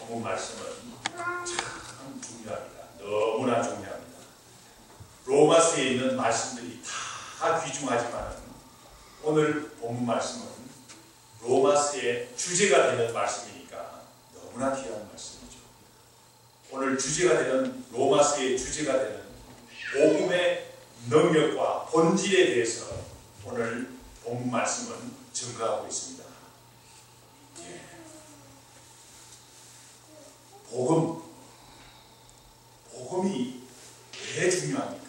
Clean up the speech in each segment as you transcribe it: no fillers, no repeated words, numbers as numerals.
본문 말씀은 참 중요합니다. 너무나 중요합니다. 로마서에 있는 말씀들이 다 귀중하지만 오늘 본문 말씀은 로마서의 주제가 되는 말씀이니까 너무나 귀한 말씀이죠. 오늘 주제가 되는 로마서의 주제가 되는 복음의 능력과 본질에 대해서 오늘 본문 말씀은 증거하고 있습니다. 복음이 왜 중요합니까?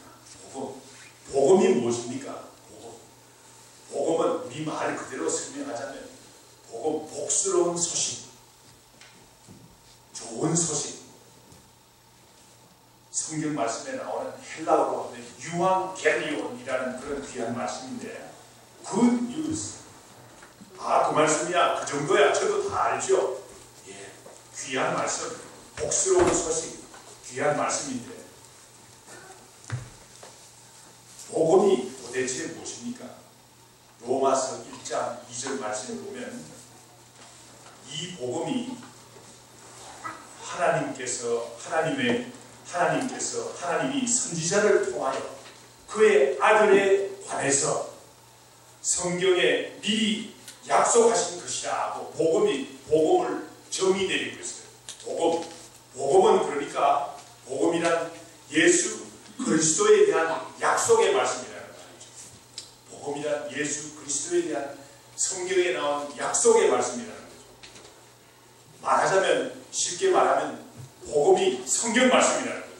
복음이 무엇입니까? 복음은 우리 말 그대로 설명하자면 복스러운 소식, 좋은 소식. 성경 말씀에 나오는 헬라어로 하면 유앙겔리온이라는 그런 귀한 말씀인데 good news. 그 말씀이야, 그 정도야, 저도 다 알죠. 귀한 말씀, 복스러운 소식, 귀한 말씀인데 복음이 도대체 무엇입니까? 로마서 1장 2절 말씀을 보면 이 복음이 하나님이 선지자를 통하여 그의 아들에 관해서 성경에 미리 약속하신 것이라 하고 복음을 정의내린 것이에요. 복음은 그러니까 복음이란 예수 그리스도에 대한 약속의 말씀이라는 말이죠. 복음이란 예수 그리스도에 대한 성경에 나온 약속의 말씀이라는 거죠. 쉽게 말하면 복음이 성경 말씀이라는 거죠.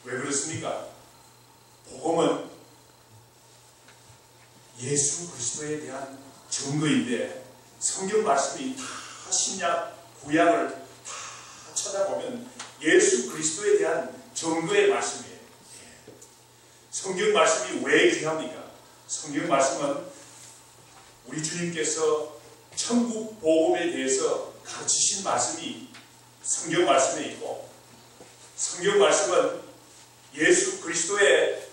왜 그렇습니까? 복음은 예수 그리스도에 대한 증거인데 성경 말씀이 다 신약 구약을 다 찾아보면 예수 그리스도에 대한 증거의 말씀이에요. 성경 말씀이 왜 귀합니까? 성경 말씀은 우리 주님께서 천국 복음에 대해서 가르치신 말씀이 성경 말씀에 있고, 성경 말씀은 예수 그리스도의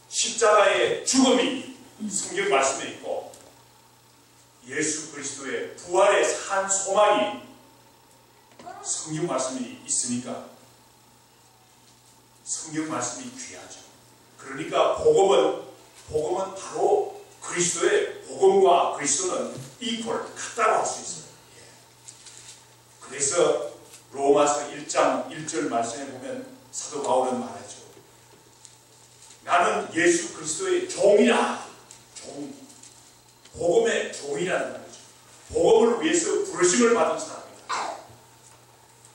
십자가의 죽음이 성경 말씀에 있고, 예수 그리스도의 부활의 산 소망이 성경 말씀이 있으니까 성경 말씀이 귀하죠. 그러니까 복음은 바로 그리스도의 복음과 그리스도는 같다고 할 수 있어요. 그래서 로마서 1장 1절 말씀에 보면 사도 바울은 말하죠. 나는 예수 그리스도의 종이라. 복음의 종이라는 말이죠. 복음을 위해서 부르심을 받은 사람이다.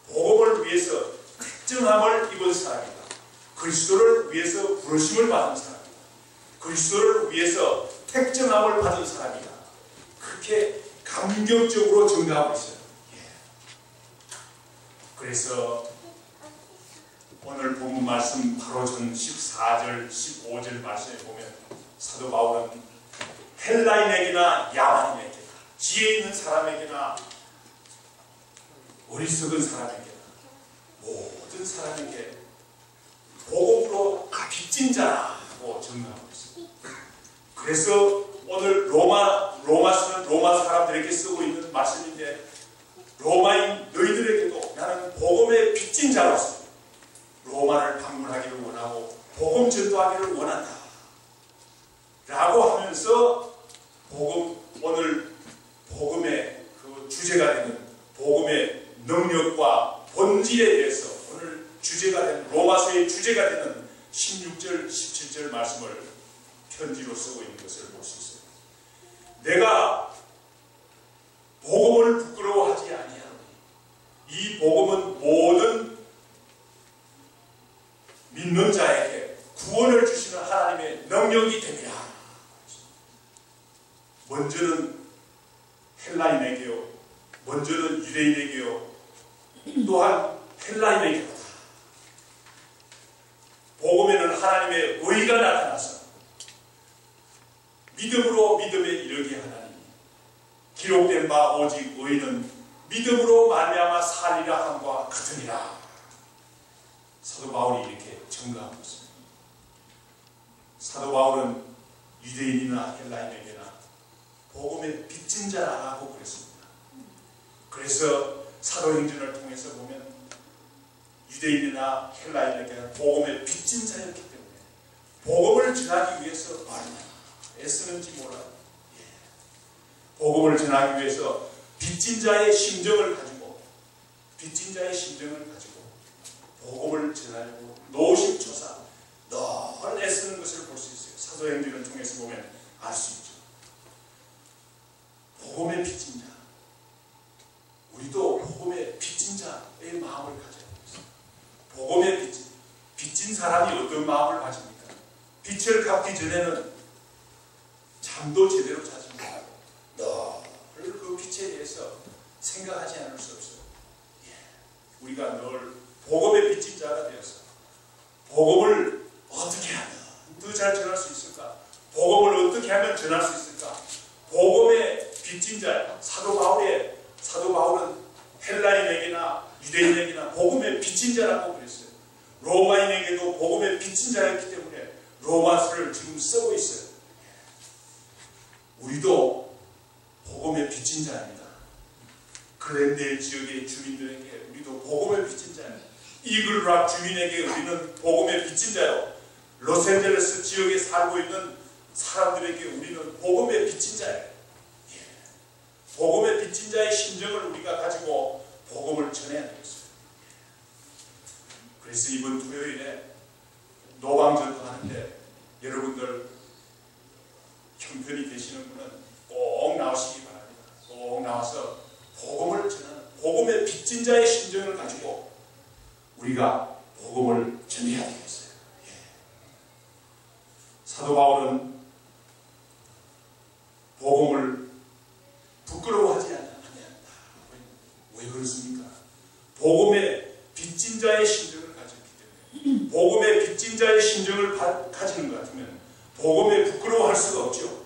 복음을 위해서 특정함을 입은 사람이다. 그리스도를 위해서 부르심을 받은 사람이다. 그리스도를 위해서 택정함을 받은 사람이다. 그렇게 감격적으로 증거하고 있어요. 그래서 오늘 본문 말씀 바로 전 14절, 15절 말씀에 보면 사도 바울은 헬라인에게나 야만인에게나 지혜 있는 사람에게나 어리석은 사람에게나 모든 사람에게 복음으로 빚진 자라고 증거하고 있습니다. 그래서 오늘 로마서는 로마 사람들에게 쓰고 있는 말씀인데 로마인 너희들에게도 나는 복음에 빚진 자로서 로마를 방문하기를 원하고 복음 전도하기를 원한다 라고 하면서 오늘 복음의 그 주제가 되는 복음의 능력과 본질에 대해서 오늘 주제가 되는 로마서의 주제가 되는 16절 17절 말씀을 편지로 쓰고 있는 것을 볼 수 있어요. 내가 복음을 부끄러워하지 아니하노니 이 복음은 모든 믿는 자에게 구원을 주시는 하나님의 능력이 됩니다. 먼저는 헬라인에게요, 먼저는 유대인에게요, 또한 헬라인에게로다. 복음에는 하나님의 의가 나타나서 믿음으로 믿음에 이르게 하나니 기록된 바 오직 의는 믿음으로 말미암아 살리라 함과 같으니라. 사도 바울이 이렇게 증거하고 있습니다. 사도 바울은 유대인이나 헬라인에게나 복음의 빚진 자라고 그랬습니다. 그래서 사도행전을 통해서 보면 유대인이나 헬라인에게는 복음의 빚진 자였기 때문에 복음을 전하기 위해서 얼마나 애쓰는지 몰라요. 복음을 전하기 위해서 빚진 자의 심정을 가지고 복음을 전하려고 노심초사 늘 애쓰는 것을 볼 수 있어요. 사도행전을 통해서 보면 알 수 있죠. 복음의 빚진 자, 우리도 복음의 빚진 자의 마음을 가져야 됩니다. 복음의 빚진 사람이 어떤 마음을 가집니까? 빚을 갚기 전에는 잠도 제대로 자지 못하고 늘 그 빚에 대해서 생각하지 않을 수 없어요. 우리가 늘 복음의 빚진 자가 되어서 복음을 어떻게 하면 더 잘 전할 수 있을까? 복음을 어떻게 하면 전할 수 있을까? 복음의 빚진 자, 사도 바울은 헬라인에게나 유대인에게나 복음의 빚진 자라고 그랬어요. 로마인에게도 복음의 빚진 자였기 때문에 로마서를 지금 쓰고 있어요. 우리도 복음의 빚진 자입니다. 글렌델 지역의 주민들에게 우리도 복음의 빚진 자입니다. 이글락 주민에게 우리는 복음의 빚진 자요. 로스앤젤레스 지역에 살고 있는 사람들에게 우리는 복음의 빚진 자예요. 복음의 빚진 자의 심정을 우리가 가지고 복음을 전해야 되겠어요. 그래서 이번 토요일에 노방전도 하는데 여러분들 형편이 되시는 분은 꼭 나오시기 바랍니다. 꼭 나와서 복음을 전하는 복음의 빚진 자의 심정을 가지고 우리가 복음을 전해야 되겠어요. 사도 바울은 복음을 부끄러워하지 않는다. 왜 그렇습니까? 복음의 빚진 자의 심정을 가졌기 때문에 복음의 빚진 자의 심정을 가지는 것 같으면 복음에 부끄러워할 수가 없죠.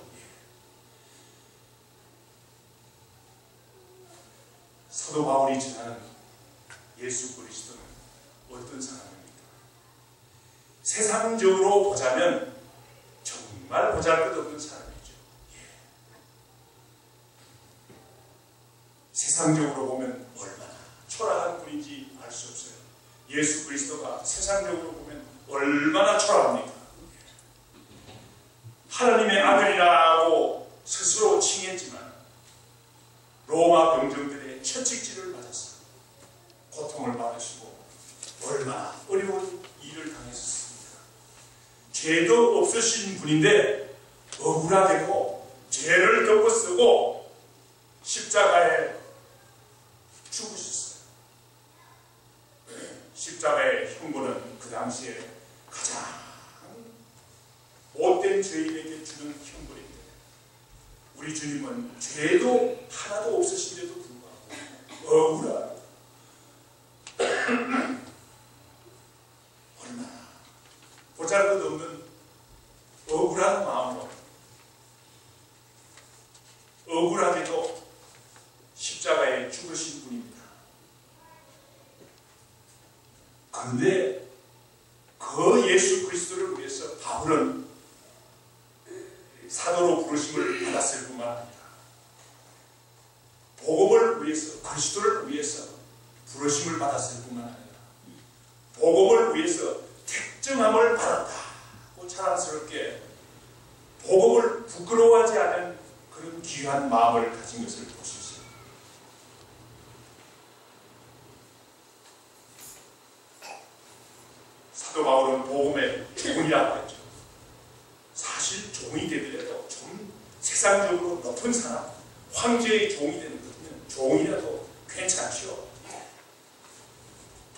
사도 바울이 전하는 예수 그리스도는 어떤 사람입니까? 세상적으로 보자면 정말 보잘것없는 사람이죠. 세상적으로 보면 얼마나 초라한 분인지 알 수 없어요. 예수 그리스도가 세상적으로 보면 얼마나 초라합니까? 하나님의 아들이라고 스스로 칭했지만 로마 병정들의 채찍질을 받았어요. 고통을 받으시고 얼마나 어려운 일을 당했었습니까? 죄도 없으신 분인데 억울하게도 죄를 덮어쓰고 십자가에 죽으셨어요. 십자가의 형벌은 그 당시에 가장 못된 죄인에게 주는 형벌인데 우리 주님은 죄도 하나도 없으신데도 불구하고 억울한 얼마나 보잘것없는 억울한 마음으로 억울하게도 십자가에 죽으신 분입니다. 그런데 그 예수 그리스도를 위해서 바울은 사도로 부르심을 받았을 뿐만 아니라 복음을 위해서 그리스도를 위해서 부르심을 받았을 뿐만 아니라 복음을 위해서 택정함을 받았다고 자랑스럽게 복음을 부끄러워하지 않은 그런 귀한 마음을 가진 것을 볼 수 있습니다. 사도 바울은 복음의 종이라고 했죠. 사실 종이 되더라도 좀 세상적으로 높은 사람, 황제의 종이 되는 것은 종이라도 괜찮죠.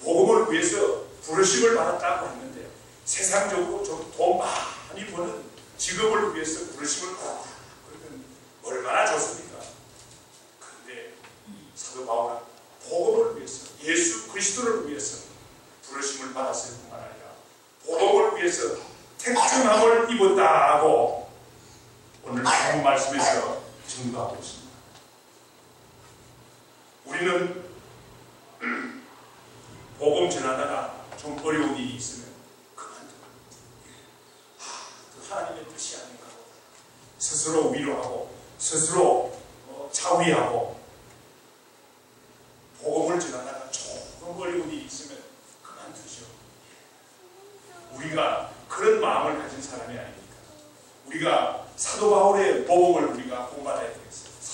복음을 위해서 부르심을 받았다고 했는데 세상적으로 좀 돈 많이 버는 직업을 위해서 부르심을 받았다. 그러면 얼마나 좋습니까? 그런데 사도 바울은 복음을 위해서 예수 그리스도를 위해서 부르심을 받았을 뿐만 아니라 복음을 위해서 택정함을 입었다고 오늘 본문 말씀에서 증거하고 있습니다. 우리는 복음 전하다가 좀 어려운 일이 있으면 그만두고 하나님의 뜻이 아닌가 하고 스스로 위로하고 스스로 자위하고 복음을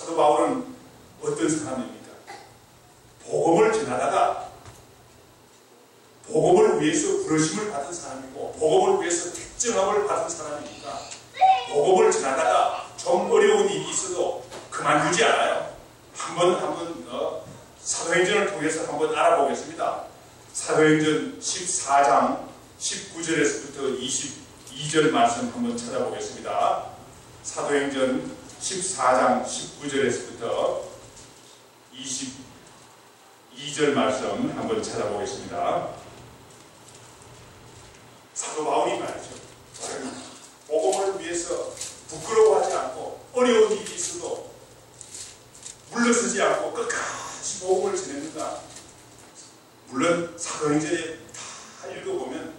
사도 바울은 어떤 사람입니까? 복음을 전하다가 복음을 위해서 부르심을 받은 사람이고 복음을 위해서 택정함을 받은 사람이니까 복음을 전하다가 좀 어려운 일이 있어도 그만두지 않아요. 한번 사도행전을 통해서 한번 알아보겠습니다. 사도행전 14장 19절에서부터 22절 말씀 한번 찾아보겠습니다. 사도행전 14장 19절에서부터 22절 말씀 한번 찾아보겠습니다. 사도 바울이 말이죠. 복음을 위해서 부끄러워하지 않고 어려운 일이 있어도 물러서지 않고 끝까지 복음을 전했는가. 물론 사도행전에 다 읽어보면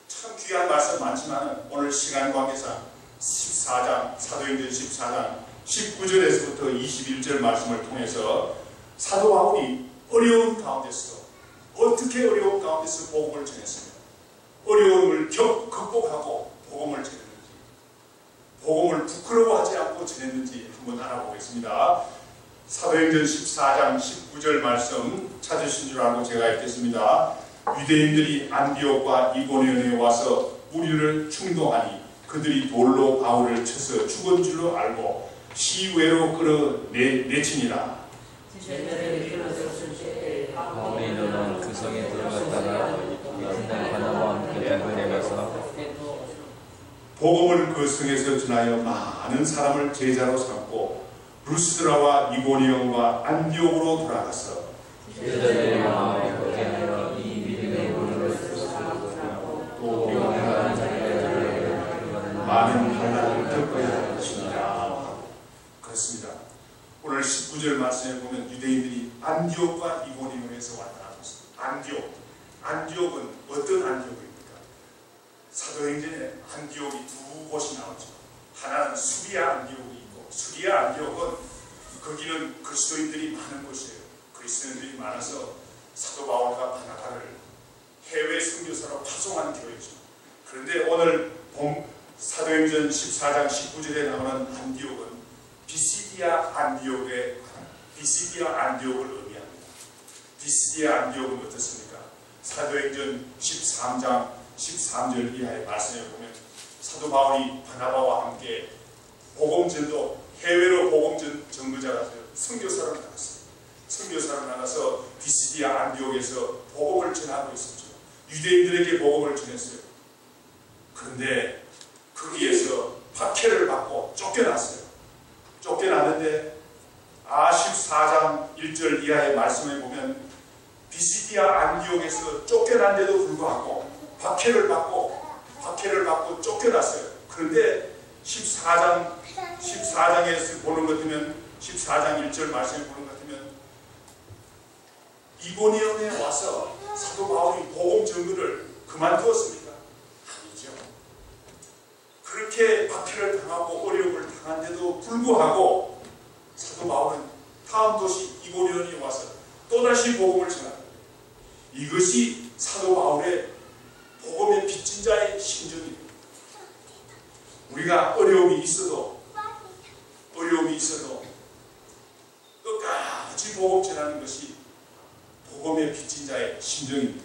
참 귀한 말씀 많지만 오늘 시간 관계상 14장 사도행전 14장 19절에서부터 21절 말씀을 통해서 사도 바울이 어려운 가운데서 어떻게 어려운 가운데서 복음을 전했으며 어려움을 극복하고 복음을 전했는지 복음을 부끄러워하지 않고 전했는지 한번 알아보겠습니다. 사도행전 14장 19절 말씀 찾으신 줄 알고 제가 읽겠습니다. 유대인들이 안디옥과 이고니온에 와서 우리를 충동하니 그들이 돌로 바울을 쳐서 죽은 줄로 알고 시외로 끌어내치니라. 바울이 일어나 그 성에 들어갔다가 이튿날 바나바와 함께 대변에 가서 복음을 그 성에서 전하여 많은 사람을 제자로 삼고 루스드라와 이고니온과 안디옥으로 돌아가서 제자들의 마음에 굳게 하여 이 믿음의 본을 또 영원한 자리에 많은 환난을 겪어야 할 것입니다. 그렇습니다. 오늘 19절 말씀에 보면 유대인들이 안디옥과 이고니온에서 왔다 갔다 했습니다. 안디옥은 어떤 안디옥입니까? 사도행전에 안디옥이 두 곳이 나오죠. 하나는 수리아 안디옥이 있고 수리아 안디옥은 거기는 그리스도인들이 많은 곳이에요. 그리스도인들이 많아서 사도 바울과 바나바를 해외 선교사로 파송한 교회죠. 그런데 오늘 사도행전 14장 19절에 나오는 안디옥은 비시디아 안디옥을 의미합니다. 비시디아 안디옥은 어떻습니까? 사도행전 13장 13절 이하의 말씀에 보면 사도 바울이 바나바와 함께 복음전도 해외로 복음전도자가 선교사로 나갔어요. 선교사로 나가서 비시디아 안디옥에서 복음을 전하고 있었죠. 유대인들에게 복음을 전했어요. 그런데 거기에서 박해를 받고 쫓겨났어요. 쫓겨났는데 14장 1절 이하의 말씀에 보면 비시디아 안디옥에서 쫓겨난데도 불구하고 박해를 받고 쫓겨났어요. 그런데 14장에서 보는 것 같으면 14장 1절 말씀에 보는 것 같으면 이고니온에 와서 사도 바울이 복음 전도를 그만두었습니까? 아니죠. 그렇게 박해를 당하고 어려움을 당한데도 불구하고 사도 바울은 다음 도시 이고니온에 와서 또다시 복음을 전합니다. 이것이 사도 바울의 복음의 빚진 자의 심정입니다. 우리가 어려움이 있어도 끝까지 복음 전하는 것이 복음의 빚진 자의 심정입니다.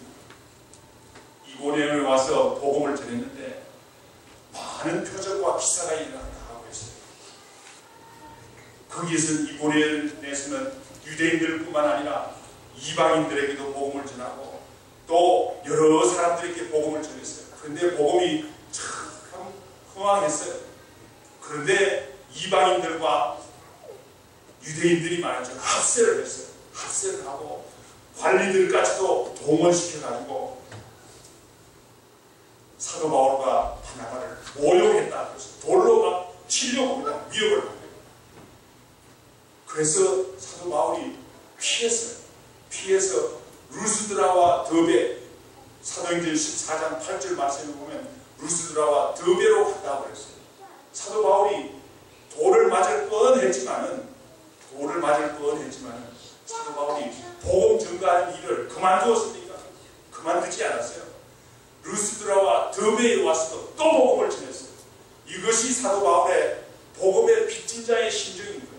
이고니온에 와서 복음을 전했는데 많은 표적과 기사가 일어났다 하고 있어요. 거기에서 이고니온에서는 유대인들뿐만 아니라 이방인들에게도 복음을 전하고 또 여러 사람들에게 복음을 전했어요. 그런데 복음이 참 흥황했어요. 그런데 이방인들과 유대인들이 말이죠. 합세를 했어요. 합세를 하고 관리들까지도 동원시켜가지고 사도 바울과 바나바를 모욕했다. 그래서 돌로 막 치려고 그냥 위협을 하고 그래서 사도 바울이 피해서 루스드라와 더베 사도행전 14장 8절 말씀에 보면 루스드라와 더베로 갔다고 그랬어요. 사도 바울이 돌을 맞을 뻔했지만은 사도 바울이 복음 전가하는 일을 그만두었습니까? 그만두지 않았어요. 루스드라와 더베에 와서도 또 복음을 전했어요. 이것이 사도 바울의 복음의 빚진 자의 심정인 거예요.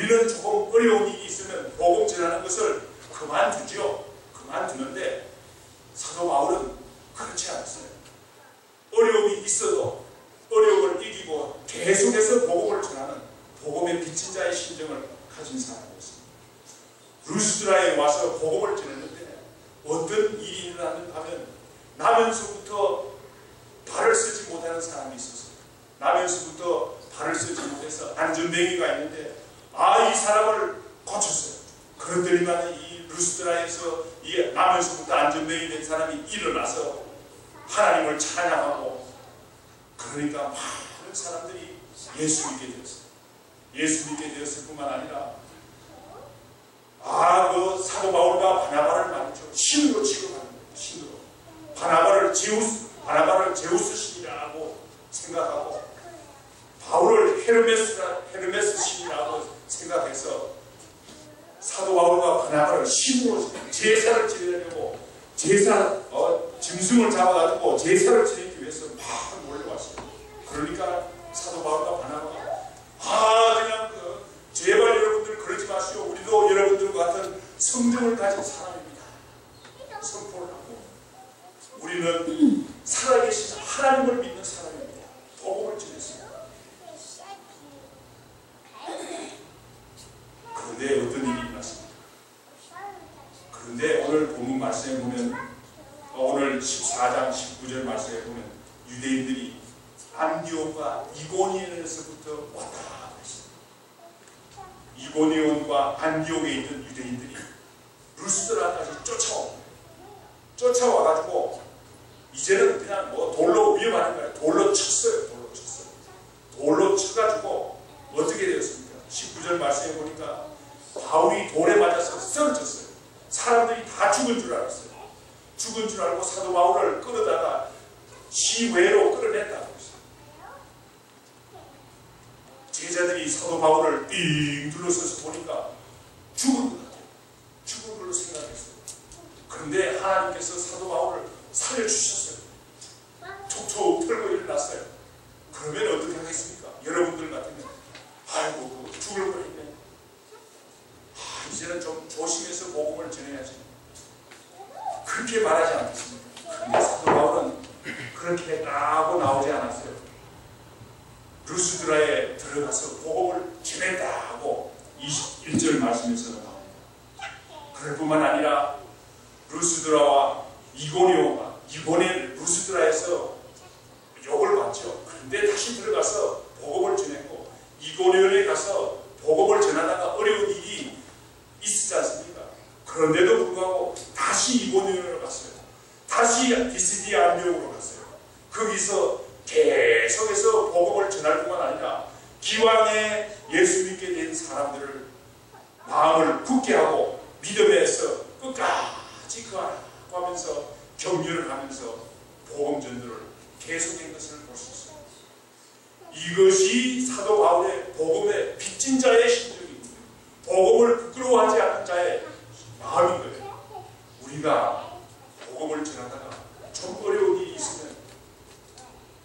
우리는 조금 어려운 일이 있으면 복음 전하는 것을 그만두죠. 그만두는데 사도 바울은 그렇지 않았어요. 어려움이 있어도 어려움을 이기고 계속해서 복음을 전하는 복음의 빚진 자의 심정을 가진 사람이었습니다. 루스드라에 와서 복음을 전했는데 어떤 일이 일어났는가 하면 나면서부터 발을 쓰지 못하는 사람이 있었어요. 나면서부터 발을 쓰지 못해서 안전뱅이가 있는데 이 사람을 고쳤어요. 그랬더니만 이 루스드라에서 이 나면서부터 안전뱅이 된 사람이 일어나서 하나님을 찬양하고 그러니까 많은 사람들이 예수 믿게 되었어요. 예수 믿게 되었을 뿐만 아니라 그 사도 바울과 바나바를 말이죠. 신으로 취급하는 거예요. 신으로. 바나바를 제우스 신이라고 생각하고 바울을 헤르메스 신이라고 생각해서 사도 바울과 바나바를 신으로 제사를 지내려고 짐승을 잡아가지고 제사를 지내기 위해서 막 몰려왔어요. 그러니까 사도 바울과 바나바가 그냥 제발 여러분들 그러지 마시오. 우리도 여러분들과 같은 성정을 가진 사람입니다. 선포를 하고 우리는 살아계신 하나님을 믿는 사람입니다. 복음을 전했습니다. 그런데 어떤 일이 일어났습니다. 그런데 오늘 본문 말씀에 보면 오늘 14장 19절 말씀에 보면 유대인들이 안디옥과 이고니온에서부터 왔다 갔다 했습니다. 이고니온과 안디옥에 있는 유대인들이 루스드라까지 쫓아와가지고 이제는 그냥 돌로 위험한 거예요. 돌로 쳤어요. 돌로 쳐가지고 어떻게 되었습니까? 19절 말씀에 보니까 바울이 돌에 맞아서 쓰러졌어요. 사람들이 다 죽은 줄 알았어요. 죽은 줄 알고 사도 바울을 끌어다가 시외로 끌어냈다고 했어요. 제자들이 사도 바울을 삥 둘러서서 보니까 죽은 것 같아요. 죽은 걸로 생각했어요. 그런데 하나님께서 사도 바울을 살려주셨어요. 툭툭 털고 일어났어요. 그러면 어떻게 하겠습니까? 여러분들 같으면 아이고 죽을 뻔했네. 이제는 좀 조심해서 복음을 전해야지. 그렇게 말하지 않겠습니까? 그런데 사도 바울은 그렇게 하고 나오지 않았어요. 루스드라에 들어가서 복음을 전했다 하고 21절 말씀에서 나옵니다. 그럴 뿐만 아니라 루스드라와 이고니온과 이번에 루스드라에서 욕을 받죠. 그런데 다시 들어가서 복음을 전했고 이고니온에 가서 복음을 전하다가 어려운 일이 있지 않습니까? 그런데도 불구하고 다시 이고니온으로 갔어요. 다시 비시디아 안디옥으로 갔어요. 거기서 계속해서 복음을 전할 뿐만 아니라 기왕에 예수 믿게 된 사람들을 마음을 굳게 하고 믿음에서 끝까지 그하라고 하면서 격려를 하면서 복음 전도를 계속한 것을 볼 수 있습니다. 이것이 사도 바울의 복음의 빚진 자의 심정입니다. 복음을 부끄러워하지 않는 자의 마음인 거예요. 우리가 복음을 전하다가 좀 어려운 일이 있으면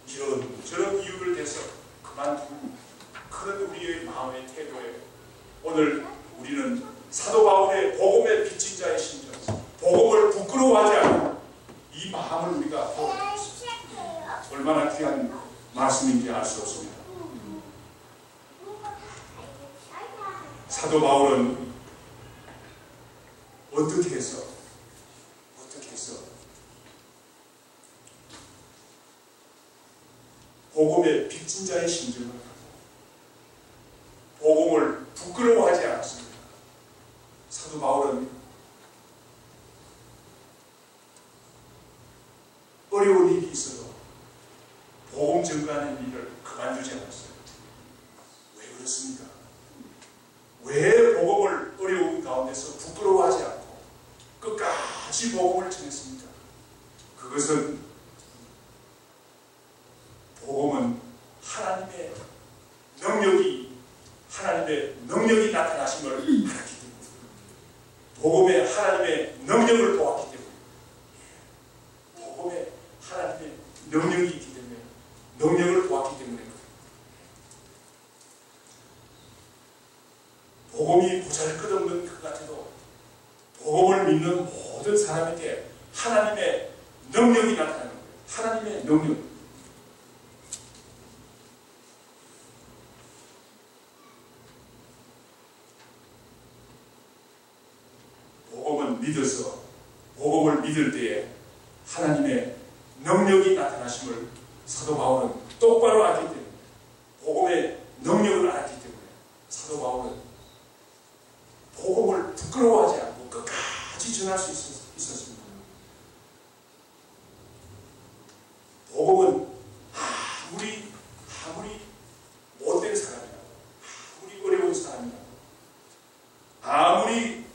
이런저런 이유를 대서 그만두는 그런 우리의 마음의 태도예요. 오늘 우리는 사도 바울의 복음의 빚진 자의 심정, 복음을 부끄러워하지 않는 이 마음을 우리가 배워야 됩니다. 얼마나 귀한 말씀인지 알 수 없습니다. 사도 바울은 어떻게 해서 복음의 빚진 자의 심정을 갖고 복음을 부끄러워하지 않았습니다. 사도 바울은 어려운 일이 있어도 복음 전가하는 일을 그만두지 않았어요. 왜 그렇습니까? 왜 복음을 어려운 가운데서 부끄러워하지 않고 끝까지 복음을 전했습니까? 그것은 복음은 하나님의 능력이 나타나신 걸 알았기 때문에 복음에 하나님의 능력을 보았기 때문에 복음에 하나님의 능력이 있기 때문에 능력을 보았기 때문에 복음이 보잘것없는 것 같아도 복음을 믿는 모든 사람에게 하나님의 능력이 나타나는 거예요. 하나님의 능력. 복음을 믿어서 복음을 믿을 때에 하나님의 능력이 나타나심을 사도 바울은 똑바로 알기 때문에, 복음의 능력을 알았기 때문에 사도 바울은 복음을 부끄러워하지 않고 끝까지 전할 수 있었습니다. 복음은 아무리 못된 사람이라도, 아무리 어려운 사람이라도, 아무리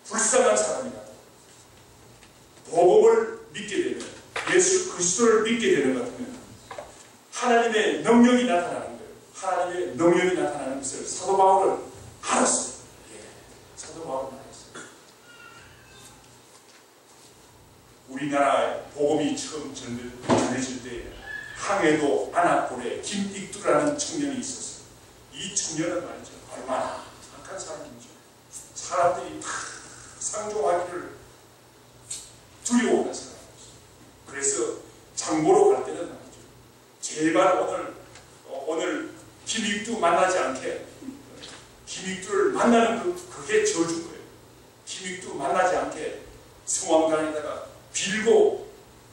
불쌍한 사람이라도 복음을 믿게 되면, 예수 그리스도를 믿게 되는 것 같으면 하나님의 능력이 나타나는 거예요. 하나님의 능력이 나타나는 것을 사도 바울은 알았어요. 사도 바울은 알았어요. 우리나라에 복음이 처음 전해질 때 항해도 안악골에 김익두라는 청년이 있었어요. 이 청년은 말이죠, 얼마나 착한 사람인지 사람들이 다 상종하기를 두려워하는 사람이었어요. 그래서 장보러 갈 때는 말이죠, 제발 오늘 김익두 만나지 않게, 김익두를 만나는 그게 저주인 거예요. 김익두 만나지 않게 성황당에다가 빌고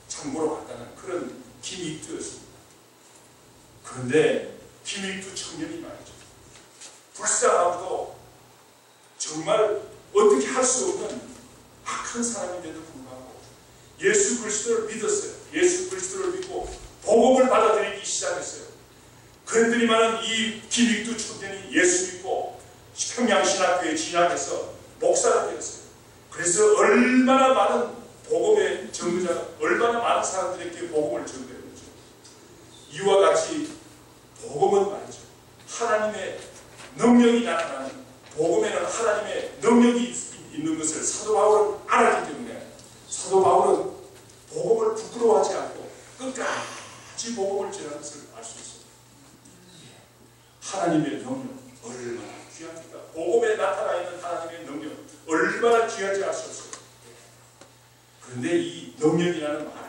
장보러 갔다는 그런 김익두였습니다. 그런데 김익두 청년이 말이죠, 불쌍하고도 정말 어떻게 할 수 없는 악한 사람인데도 불구하고 예수 그리스도를 믿었어요. 예수 그리스도를 믿고 복음을 받아들이기 시작했어요. 그랬더니만은 이 김익두 청년이 예수 믿고 평양신학교에 진학해서 목사가 되었어요. 그래서 얼마나 많은 복음의 전도자가, 얼마나 많은 사람들에게 복음을 전도했는지. 이와 같이 복음은 말이죠, 하나님의 능력이 나타나는, 복음에는 하나님의 능력이 있는 것을 사도 바울은 알았기 때문에 사도 바울은 복음을 부끄러워하지 않고 끝까지 복음을 전하는 것을 알 수 있습니다. 하나님의 능력 얼마나 귀합니까? 복음에 나타나 있는 하나님의 능력 얼마나 귀한지 알 수 없어요. 그런데 이 능력이라는 말을,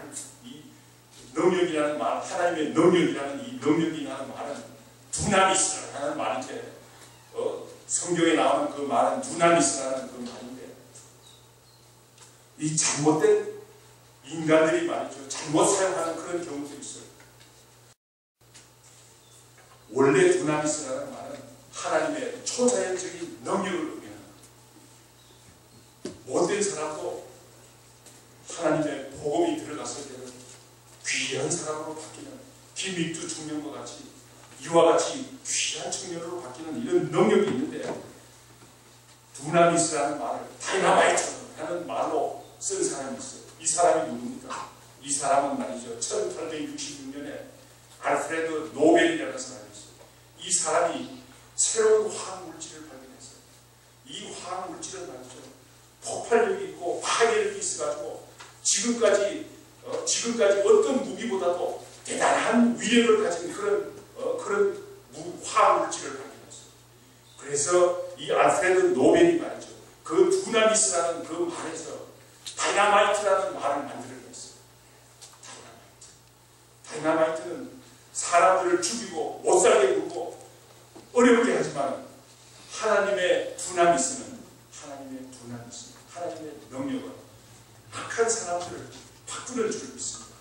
하나님의 능력이라는 이 능력이라는 말은 두나미스라는 말인데, 성경에 나오는 그 말은 두나미스라는 그 말인데, 이 잘못된 인간들이 말이죠, 잘못 사용하는 그런 경우도 있어요. 원래 두나미스라는 말은 하나님의 초자연적인 능력을 의미하는, 못된 사람도 하나님의 복음이 들어갔을 때는 귀한 사람으로 바뀌는, 김익두 청년과 같이 이와 같이 귀한 청년으로 바뀌는 이런 능력이 있는데, 두나미스라는 말을 다이나마이트라는 말로 쓴 사람이 있어요. 이 사람이 누굽니까? 이 사람은 말이죠, 1866년에 알프레드 노벨이라는 사람이 있어요. 이 사람이 새로운 화학물질을 발견했어요. 이 화학물질은 말이죠, 폭발력이 있고 파괴력이 있어가지고 지금까지 어떤 무기보다도 대단한 위력을 가진 그런 화학물질을 발견했어요. 그래서 이 알프레드 노벨이 말이죠, 그 두나미스라는 그 말에서 다이나마이트라는 말을 만들어냈어요. 다이나마이트는 사람들을 죽이고 못살게 굴고 어렵게 하지만 하나님의 두나미스는 하나님의 능력은 악한 사람들을 바꾸는 줄 믿습니다.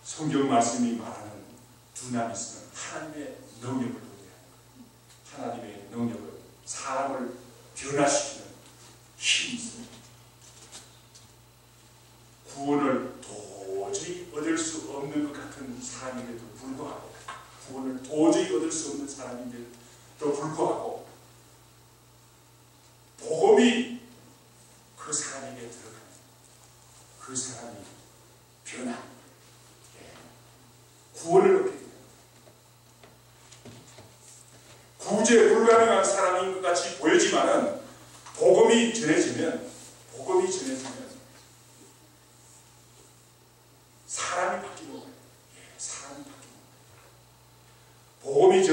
성경 말씀이 말하는 두나미스는 하나님의 능력을 의미합니다. 하나님의 능력을, 사람을 변화시키는 힘이 있습니다. 구원을 도저히 얻을 수 없는 것 같은 사람임에도 불구하고, 구원을 도저히 얻을 수 없는 사람인데도 불구하고 복음이 그 사람에게 들어가면 그 사람이 변합니다. 구원을 얻게 됩니다. 구제 불가능한 사람인 것 같이 보이지만은 복음이 전해지면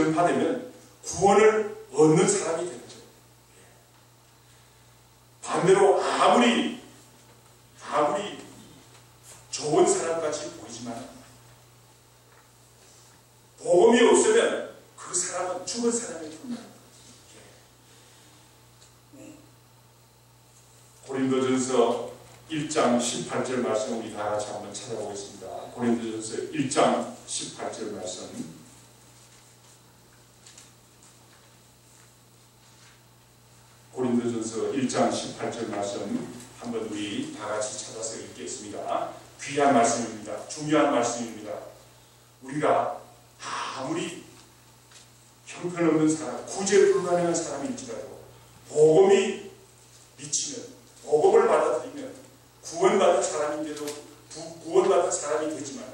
전파되면 구원을 얻는 사람이 되는 거예요. 반대로 아무리 좋은 사람같이 보이지만 복음이 없으면 그 사람은 죽은 사람이 됩니다. 고린도전서 1장 18절 말씀 우리 다 같이 한번 찾아보겠습니다. 고린도전서 1장 18절 말씀. 고린도전서 1장 18절 말씀 한번 우리 다 같이 찾아서 읽겠습니다. 귀한 말씀입니다. 중요한 말씀입니다. 우리가 아무리 형편없는 사람, 구제 불가능한 사람일지라도 복음이 미치면, 복음을 받아들이면 구원받은 사람인데도 구원받은 사람이 되지만,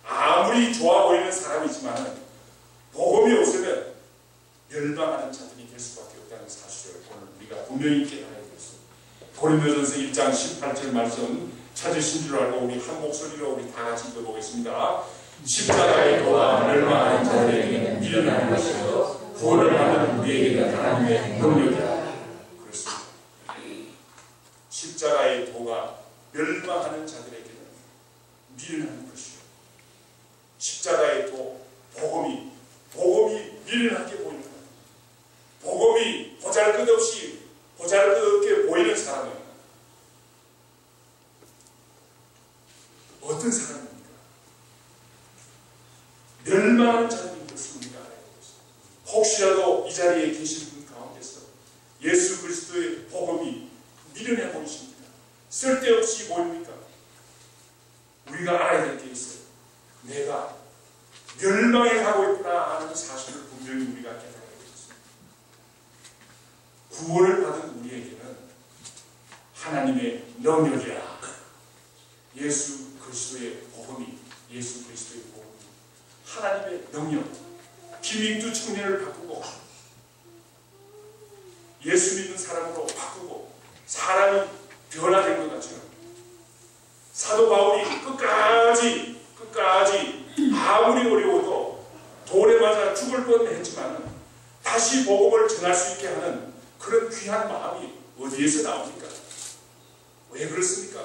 아무리 좋아 보이는 사람이지만 복음이 없으면 멸망하는 자들이 될 수밖에 없다는 사실을 오늘 우리가 분명히 깨달아야 되겠습니다. 고린도전서 1장 18절 말씀 찾으신 줄 알고 우리 한 목소리로 우리 다 같이 읽어보겠습니다. 십자가의 도가 멸망하는 자들에게는 미련한 것이요 구원을 받는 우리에게는 하나님의 능력이다. 그렇습니다. 십자가의 도가 멸망하는 자들에게는 미련한 것이요, 십자가의 도, 복음이 미련하게 보이는 거예요. 복음이 보잘것없게 보이는 사람은 어떤 사람입니까? 멸망하는 자들인 것을 우리가 알아야 되겠습니다. 혹시라도 이 자리에 계신 분 가운데서 예수 그리스도의 복음이 미련해 보이십니까? 쓸데없이 보입니까? 우리가 알아야 될 게 있어요. 내가 멸망에 가고 있구나 하는 사실을 분명히 우리가 깨달아야 되겠습니다. 구원을 받은 우리에게는 하나님의 능력이라, 예수 그리스도의 복음이, 예수 그리스도의 복음이 하나님의 능력, 김익두 청년을 바꾸고 예수 믿는 사람으로 바꾸고 사람이 변화된 것 같죠. 사도 바울이 끝까지 아무리 어려워도 돌에 맞아 죽을 뻔했지만 다시 복음을 전할 수 있게 하는 그런 귀한 마음이 어디에서 나옵니까? 왜 그렇습니까?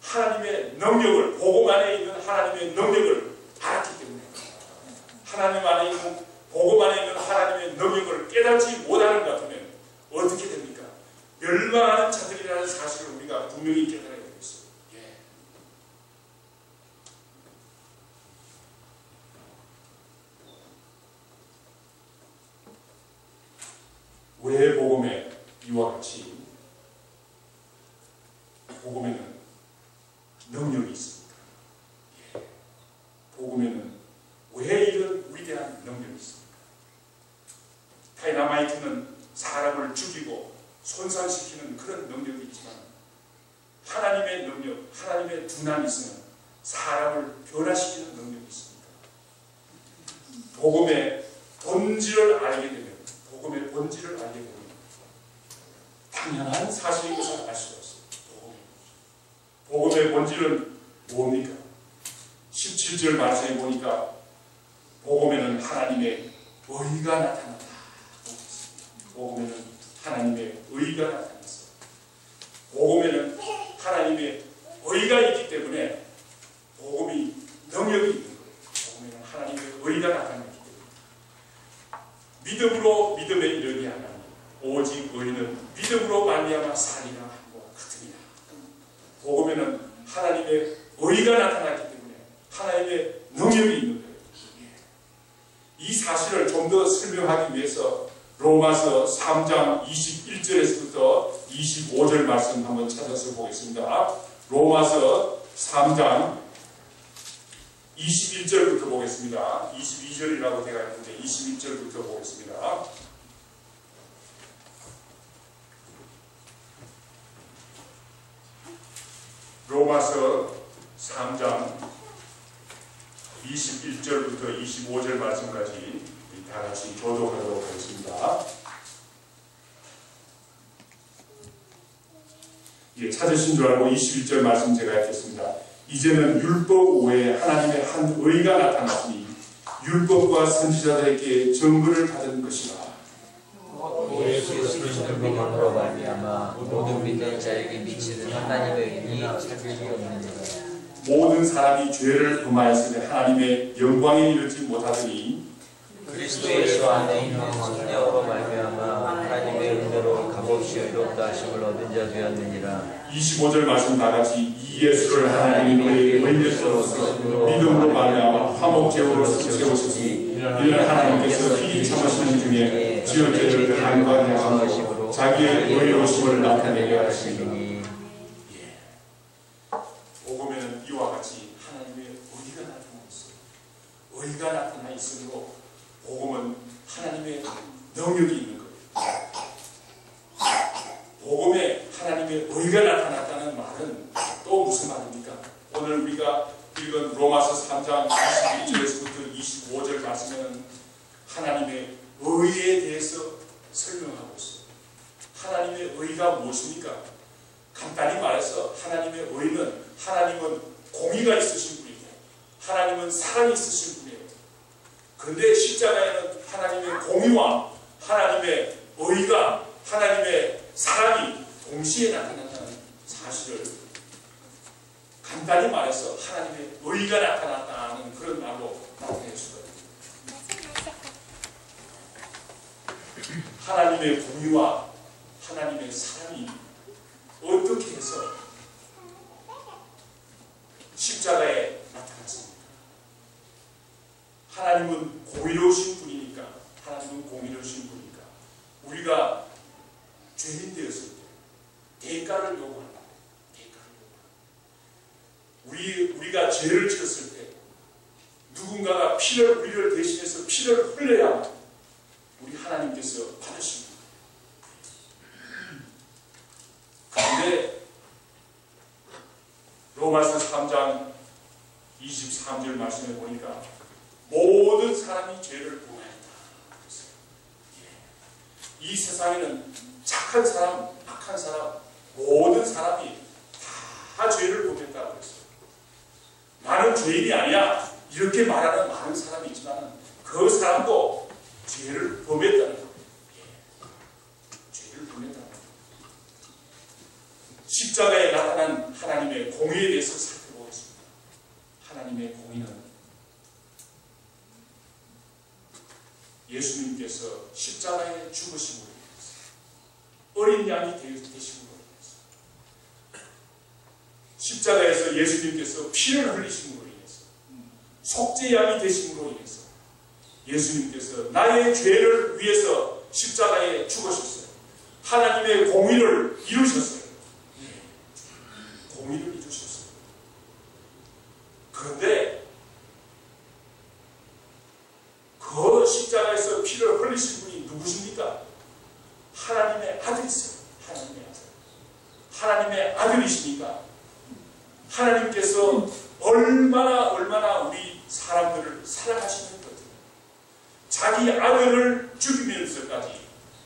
하나님의 능력을, 복음 안에 있는 하나님의 능력을 알았기 때문에, 하나님 안에 있는, 복음 안에 있는 하나님의 능력을 깨닫지 못하는 것 같으면 어떻게 됩니까? 멸망하는 자들이라는 사실을 우리가 분명히 깨달아야 되겠어요. 왜 복음에 이와 같이 복음에는 능력이 있습니까? 복음에는 왜 이런 위대한 능력이 있습니까? 다이나마이트는 사람을 죽이고 손상시키는 그런 능력이 있지만 하나님의 능력, 하나님의 두나미스는 사람을 변화시키는 능력이 있습니다. 복음의 본질을 알게 되면, 당연한 사실인 것을 알 수가 있습니다. 복음의 본질은 뭡니까? 17절 말씀에 보니까 복음에는 하나님의 의가 나타났다. 복음에는 하나님의 의가 나타났어요. 복음에는 하나님의 의가 있기 때문에 복음이 능력이 있는 거예요. 복음에는 하나님의 의가 나타났기 때문에 믿음으로 믿음에 이르게 하나니 오직 의는 믿음으로 말미암아 살리라 한 것 같으니라. 복음에는 하나님의 의가 나타났기 때문에 하나님의 능력이 있는 거예요. 이 사실을 좀 더 설명하기 위해서 로마서 3장 21절에서부터 25절 말씀 한번 찾아서 보겠습니다. 로마서 3장 21절부터 보겠습니다. 22절이라고 되어 있는데 21절부터 보겠습니다. 로마서 3장 21절부터 25절 말씀까지 다 같이 교독하도록 하겠습니다. 예, 찾으신 줄 알고 21절 말씀 제가 읽겠습니다. 이제는 율법 외에 하나님의 한 의가 나타났으니 율법과 선지자들에게 증거를 받은 것이라. 예수 그리스도 믿음으로 말미암아 모든 믿는 자에게 미치는 하나님의 은이 찾을 수 없느니라. 모든 사람이 죄를 범하였을 때 하나님의 영광에 이르지 못하더니 그리스도 예수 안에 있는 성령으로 말미암아 하나님의 은혜로 값없이 의롭다 하심을 얻은 자 되었느니라. 25절 말씀 다같이 이 예수를 하나님이 너희에게 원죄자로서 믿음으로 말미암아 화목제물로서 세우시니 이는 하나님께서 희히 참으시는 중에 지은 죄를 간과하게 하심으로 자기의 의로우심을 나타내게 하시니. 복음에는 이와 같이 하나님의 의가 나타나 있어요. 의가 나타나 있으므로 복음은 하나님의 능력이 있는 거예요. 복음에 하나님의 의가 나타났다는 말은 또 무슨 말입니까? 오늘 우리가 읽은 로마서 3장 21절에서부터 25절 말씀에는 하나님의 의에 대해서 설명하고 있어요. 하나님의 의가 무엇입니까? 간단히 말해서 하나님의 의는 하나님은 공의가 있으신 분이고 하나님은 사랑이 있으신 분이에요. 그런데 십자가에는 하나님의 공의와 하나님의 의가 하나님의 사랑이 동시에 나타난다는 사실을 간단히 말해서 하나님의 의가 나타났다는 그런 말로 나타낼 수가 있습니다. 하나님의 공의와 하나님의 사랑이 어떻게 해서 십자가에 나타났습니까? 하나님은 공의로우신 분이니까, 하나님은 공의로우신 분이니까 우리가 죄인 되었을 때 대가를 요구한다. 우리가 죄를 지었을 때 누군가가 우리를 대신해서 피를 흘려야 우리 하나님께서 받으십니다. 그런데 로마서 3장 23절 말씀에 보니까 모든 사람이 죄를 범하였다. 이 세상에는 착한 사람, 악한 사람, 모든 사람이 다 죄를 범했다고 했어요. 나는 죄인이 아니야 이렇게 말하는 많은 사람이 있지만 그 사람도 죄를 범했다는 거예요. 죄를 범했다는 거예요. 십자가에 나타난 하나님의 공의에 대해서 살펴보겠습니다. 하나님의 공의는 예수님께서 십자가에 죽으심으로 인해서 어린 양이 되심으로 인해서 십자가에서 예수님께서 피를 흘리심으로 인해서 속죄양이 되심으로 인해서 예수님께서 나의 죄를 위해서 십자가에 죽으셨어요. 하나님의 공의를 이루셨어요. 공의를 이루셨어요. 그런데 그 십자가에서 피를 흘리신 분이 누구십니까? 하나님의 아들이세요. 하나님의 아들. 하나님의 아들이시니까 하나님께서 얼마나 우리 사람들을 사랑하시는 것, 자기 아들을 죽이면서까지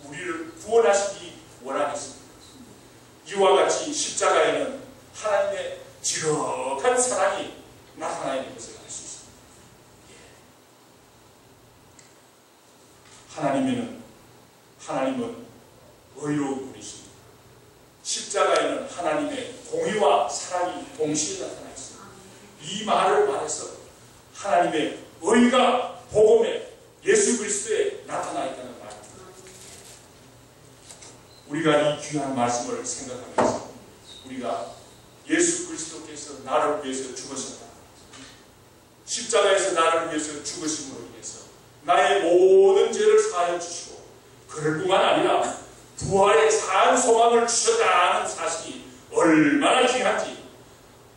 우리를 구원하시기 원하겠습니다. 이와 같이 십자가에는 하나님의 지극한 사랑이 나타나 있는 것을 알 수 있습니다. 하나님은 의로운 분이십니다. 십자가에는 하나님의 공의와 사랑이 동시에 나타나 있습니다. 이 말을 말해서 하나님의 의가 복음에 예수 그리스도에 나타나 있다는 말입니다. 우리가 이 귀한 말씀을 생각하면서 우리가 예수 그리스도께서 나를 위해서 죽으셨다. 십자가에서 나를 위해서 죽으심으로 인해서 나의 모든 죄를 사하여 주시고 그럴 뿐만 아니라 부활의 산 소망을 주셨다는 사실이 얼마나 귀한지,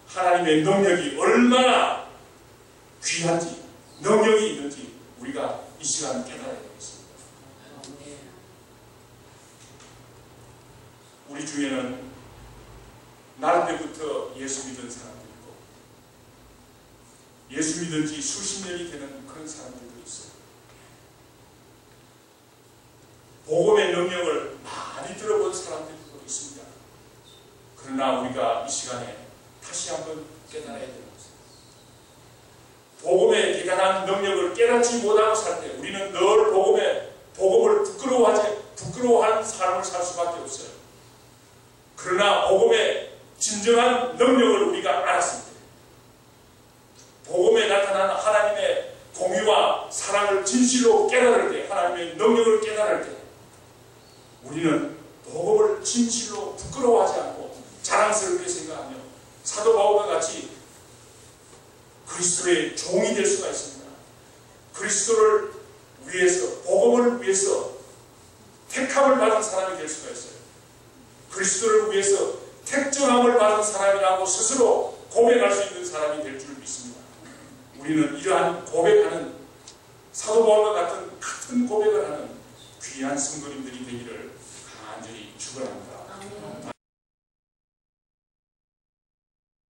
하나님의 능력이 얼마나 귀한지, 능력이 있는지 우리가 이 시간 깨달아야 되겠습니다. 우리 중에는 날 때부터 예수 믿은 사람도 있고 예수 믿은 지 수십 년이 되는 그런 사람들도 있어요. 복음의 능력을 많이 들어본 사람들도 있습니다. 그러나 우리가 이 시간에 다시 한번 깨달아야 되는 것입니다. 복음의 대단한 이러한 능력을 깨닫지 못하고 살 때 우리는 늘 복음을 부끄러워하는 삶을 살 수밖에 없어요. 그러나 복음의 진정한 능력을 우리가 알았을 때, 복음에 나타난 하나님의 공유와 사랑을 진실로 깨달을 때, 하나님의 능력을 깨달을 때 우리는 복음을 진실로 부끄러워하지 않고 자랑스럽게 생각하며 사도 바울과 같이 그리스도의 종이 될 수가 있습니다. 그리스도를 위해서, 복음을 위해서 택함을 받은 사람이 될 수가 있어요. 그리스도를 위해서 택정함을 받은 사람이라고 스스로 고백할 수 있는 사람이 될 줄 믿습니다. 우리는 이러한 고백하는, 사도 바울과 같은 고백을 하는 귀한 성도님들이 되기를 간절히 축원합니다.